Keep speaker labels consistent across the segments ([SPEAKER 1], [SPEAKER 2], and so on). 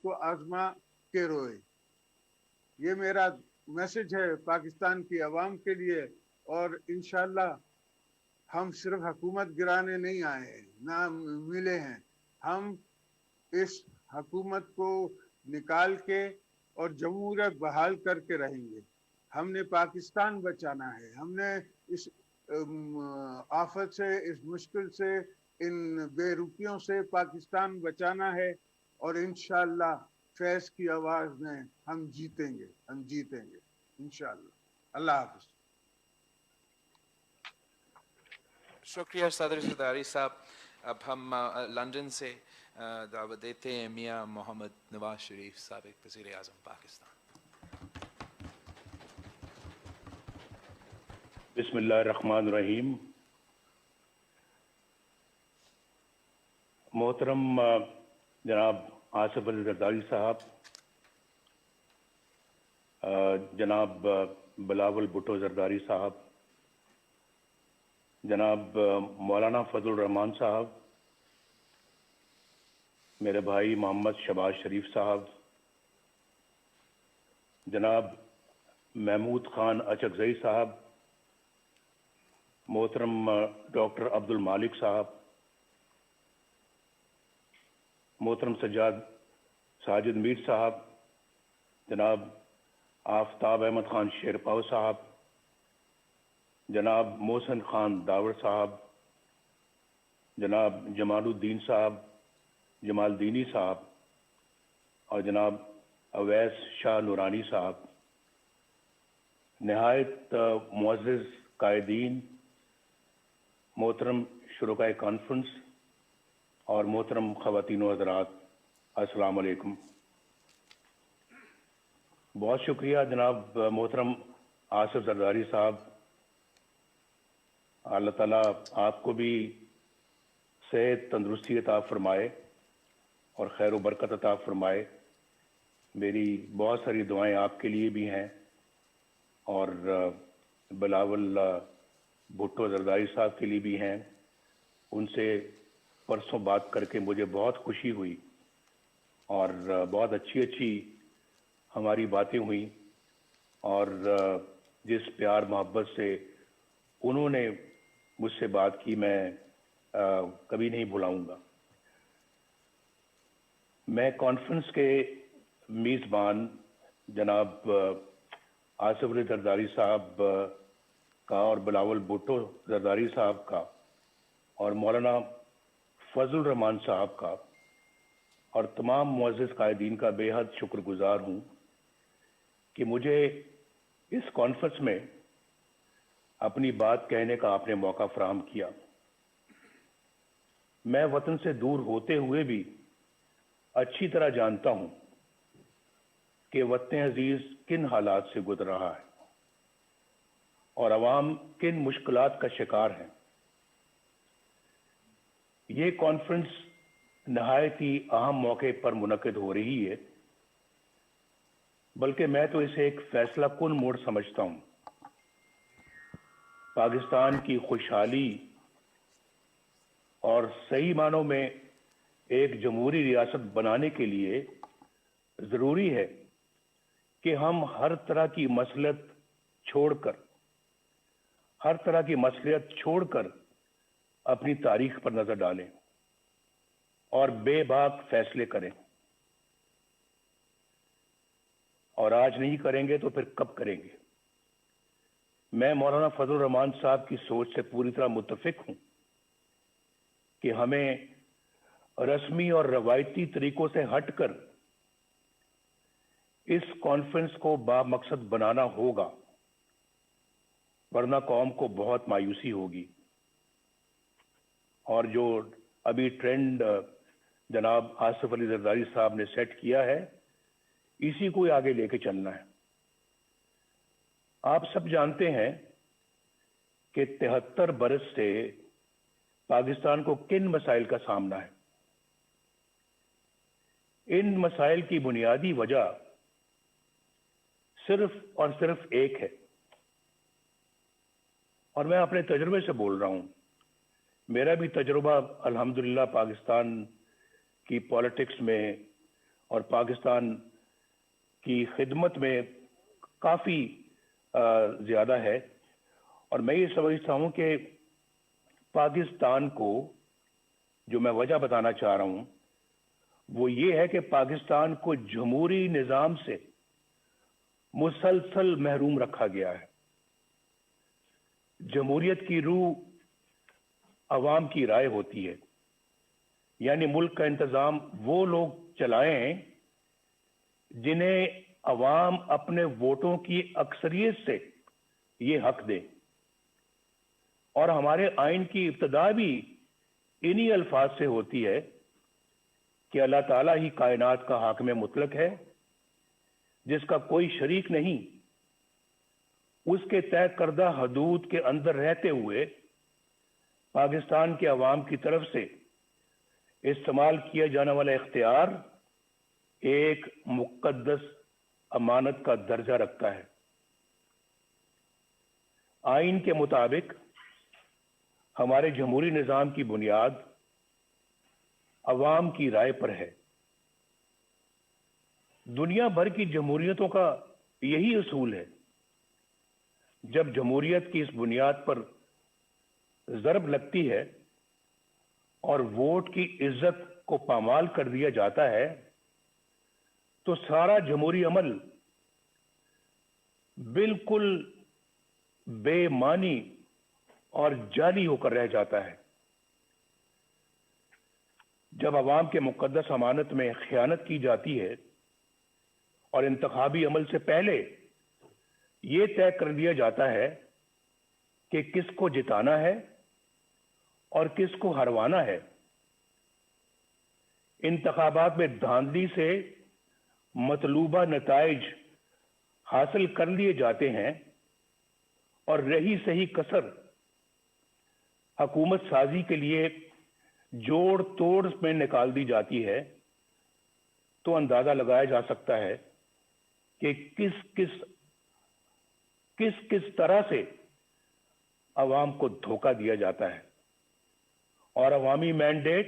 [SPEAKER 1] کو آزما کے روئے. یہ میرا میسج ہے پاکستان کی عوام کے لیے. اور انشاءاللہ ہم صرف حکومت گرانے نہیں آئے ہیں، نہ ملے ہیں. ہم اس حکومت کو نکال کے اور جمہوریت بحال کر کے رہیں گے. ہم نے پاکستان بچانا ہے. ہم نے اس آفت سے، اس مشکل سے، ان بے روپیوں سے پاکستان بچانا ہے. اور انشاءاللہ فیض کی آواز میں ہم جیتیں گے، ہم جیتیں گے انشاءاللہ. اللہ حافظ.
[SPEAKER 2] شکریہ صدر زرداری صاحب. اب ہم لندن سے دعوت دیتے ہیں میاں محمد نواز شریف سابق وزیر اعظم پاکستان.
[SPEAKER 3] بسم اللہ الرحمن الرحیم. محترم جناب آصف علی زرداری صاحب، جناب بلاول بھٹو زرداری صاحب، جناب مولانا فضل الرحمان صاحب، میرے بھائی محمد شہباز شریف صاحب، جناب محمود خان اچکزئی صاحب، محترم ڈاکٹر عبد المالک صاحب، محترم ساجد میر صاحب، جناب آفتاب احمد خان شیرپاؤ صاحب، جناب محسن خان داور صاحب، جناب جمال الدین صاحب، جمال دینی صاحب، اور جناب اویس شاہ نورانی صاحب، نہایت معزز قائدین، محترم شرکائے کانفرنس اور محترم خواتین و حضرات، السلام علیکم. بہت شکریہ جناب محترم آصف زرداری صاحب. اللہ تعالیٰ آپ کو بھی صحت تندرستی عطا فرمائے اور خیر و برکت عطا فرمائے. میری بہت ساری دعائیں آپ کے لیے بھی ہیں اور بلاول بھٹو زرداری صاحب کے لیے بھی ہیں. ان سے پرسوں بات کر کے مجھے بہت خوشی ہوئی اور بہت اچھی ہماری باتیں ہوئیں، اور جس پیار محبت سے انہوں نے مجھ سے بات کی میں کبھی نہیں بھلاؤں گا. میں کانفرنس کے میزبان جناب آصف علی زرداری صاحب کا اور بلاول بھٹو زرداری صاحب کا اور مولانا فضل الرحمان صاحب کا اور تمام معزز قائدین کا بے حد شکر گزار ہوں کہ مجھے اس کانفرنس میں اپنی بات کہنے کا آپ نے موقع فراہم کیا. میں وطن سے دور ہوتے ہوئے بھی اچھی طرح جانتا ہوں کہ وطن عزیز کن حالات سے گزر رہا ہے اور عوام کن مشکلات کا شکار ہیں. یہ کانفرنس نہایت ہی اہم موقع پر منعقد ہو رہی ہے، بلکہ میں تو اسے ایک فیصلہ کن موڑ سمجھتا ہوں. پاکستان کی خوشحالی اور صحیح معنوں میں ایک جمہوری ریاست بنانے کے لیے ضروری ہے کہ ہم ہر طرح کی مصلحت چھوڑ کر اپنی تاریخ پر نظر ڈالیں اور بے باک فیصلے کریں. اور آج نہیں کریں گے تو پھر کب کریں گے؟ میں مولانا فضل الرحمان صاحب کی سوچ سے پوری طرح متفق ہوں کہ ہمیں رسمی اور روایتی طریقوں سے ہٹ کر اس کانفرنس کو با مقصد بنانا ہوگا، ورنہ قوم کو بہت مایوسی ہوگی. اور جو ابھی ٹرینڈ جناب آصف علی زرداری صاحب نے سیٹ کیا ہے، اسی کو آگے لے کے چلنا ہے. آپ سب جانتے ہیں کہ 73 برس سے پاکستان کو کن مسائل کا سامنا ہے. ان مسائل کی بنیادی وجہ صرف اور صرف ایک ہے، اور میں اپنے تجربے سے بول رہا ہوں. میرا بھی تجربہ الحمدللہ پاکستان کی پالیٹکس میں اور پاکستان کی خدمت میں کافی زیادہ ہے. اور میں یہ سمجھتا ہوں کہ پاکستان کو جو میں وجہ بتانا چاہ رہا ہوں وہ یہ ہے کہ پاکستان کو جمہوری نظام سے مسلسل محروم رکھا گیا ہے. جمہوریت کی روح عوام کی رائے ہوتی ہے، یعنی ملک کا انتظام وہ لوگ چلائیں جنہیں عوام اپنے ووٹوں کی اکثریت سے یہ حق دے. اور ہمارے آئین کی ابتدا بھی انہی الفاظ سے ہوتی ہے کہ اللہ تعالیٰ ہی کائنات کا حاکم مطلق ہے جس کا کوئی شریک نہیں. اس کے طے کردہ حدود کے اندر رہتے ہوئے پاکستان کے عوام کی طرف سے استعمال کیا جانے والا اختیار ایک مقدس امانت کا درجہ رکھتا ہے. آئین کے مطابق ہمارے جمہوری نظام کی بنیاد عوام کی رائے پر ہے. دنیا بھر کی جمہوریتوں کا یہی اصول ہے. جب جمہوریت کی اس بنیاد پر ضرب لگتی ہے اور ووٹ کی عزت کو پامال کر دیا جاتا ہے تو سارا جمہوری عمل بالکل بے معنی اور جعلی ہو کر رہ جاتا ہے. جب عوام کے مقدس امانت میں خیانت کی جاتی ہے اور انتخابی عمل سے پہلے یہ طے کر دیا جاتا ہے کہ کس کو جتانا ہے اور کس کو ہروانا ہے، انتخابات میں دھاندلی سے مطلوبہ نتائج حاصل کر لیے جاتے ہیں اور رہی صحیح کسر حکومت سازی کے لیے جوڑ توڑ میں نکال دی جاتی ہے، تو اندازہ لگایا جا سکتا ہے کہ کس طرح سے عوام کو دھوکہ دیا جاتا ہے اور عوامی مینڈیٹ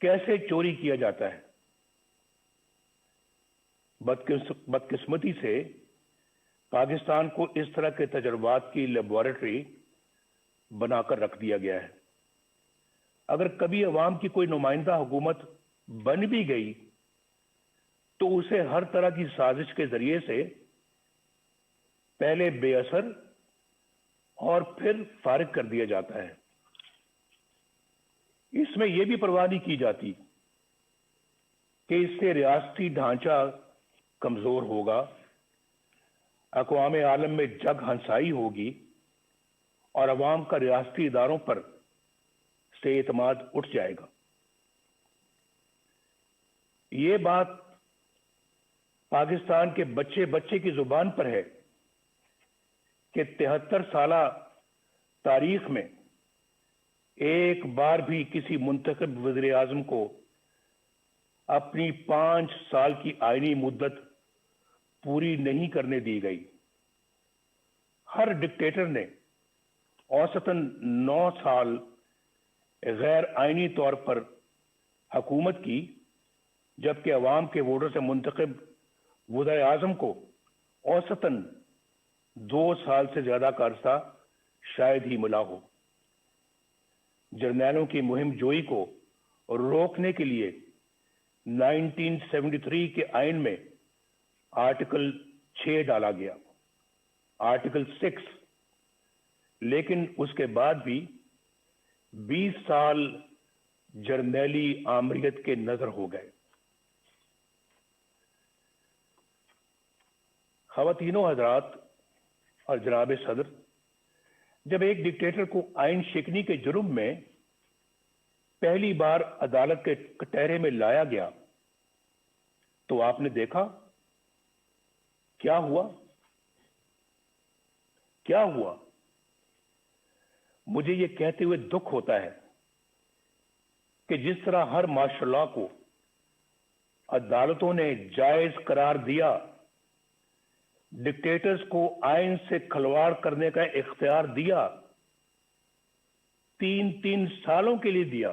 [SPEAKER 3] کیسے چوری کیا جاتا ہے. بدقسمتی سے پاکستان کو اس طرح کے تجربات کی لیبارٹری بنا کر رکھ دیا گیا ہے. اگر کبھی عوام کی کوئی نمائندہ حکومت بن بھی گئی تو اسے ہر طرح کی سازش کے ذریعے سے پہلے بے اثر اور پھر فارغ کر دیا جاتا ہے. اس میں یہ بھی پرواہ نہیں کی جاتی کہ اس سے ریاستی ڈھانچہ کمزور ہوگا، اقوام عالم میں جگ ہنسائی ہوگی اور عوام کا ریاستی اداروں پر سے اعتماد اٹھ جائے گا. یہ بات پاکستان کے بچے کی زبان پر ہے کہ 73 سالہ تاریخ میں ایک بار بھی کسی منتخب وزیر اعظم کو اپنی 5 سال کی آئینی مدت پوری نہیں کرنے دی گئی. ہر ڈکٹیٹر نے اوسطاً 9 سال غیر آئینی طور پر حکومت کی، جبکہ عوام کے ووٹوں سے منتخب وزیر اعظم کو اوسطاً 2 سال سے زیادہ کا عرصہ شاید ہی ملا ہو. جرنیلوں کی مہم جوئی کو روکنے کے لیے 1973 کے آئین میں آرٹیکل 6 ڈالا گیا، آرٹیکل 6، لیکن اس کے بعد بھی 20 سال جرنیلی آمریت کے نظر ہو گئے. خواتینوں حضرات اور جناب صدر، جب ایک ڈکٹیٹر کو آئین شکنی کے جرم میں پہلی بار عدالت کے کٹہرے میں لایا گیا تو آپ نے دیکھا کیا ہوا. مجھے یہ کہتے ہوئے دکھ ہوتا ہے کہ جس طرح ہر مارشل لاء کو عدالتوں نے جائز قرار دیا، ڈکٹیٹرز کو آئین سے کھلواڑ کرنے کا اختیار دیا، 3 سالوں کے لیے دیا،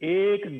[SPEAKER 3] 1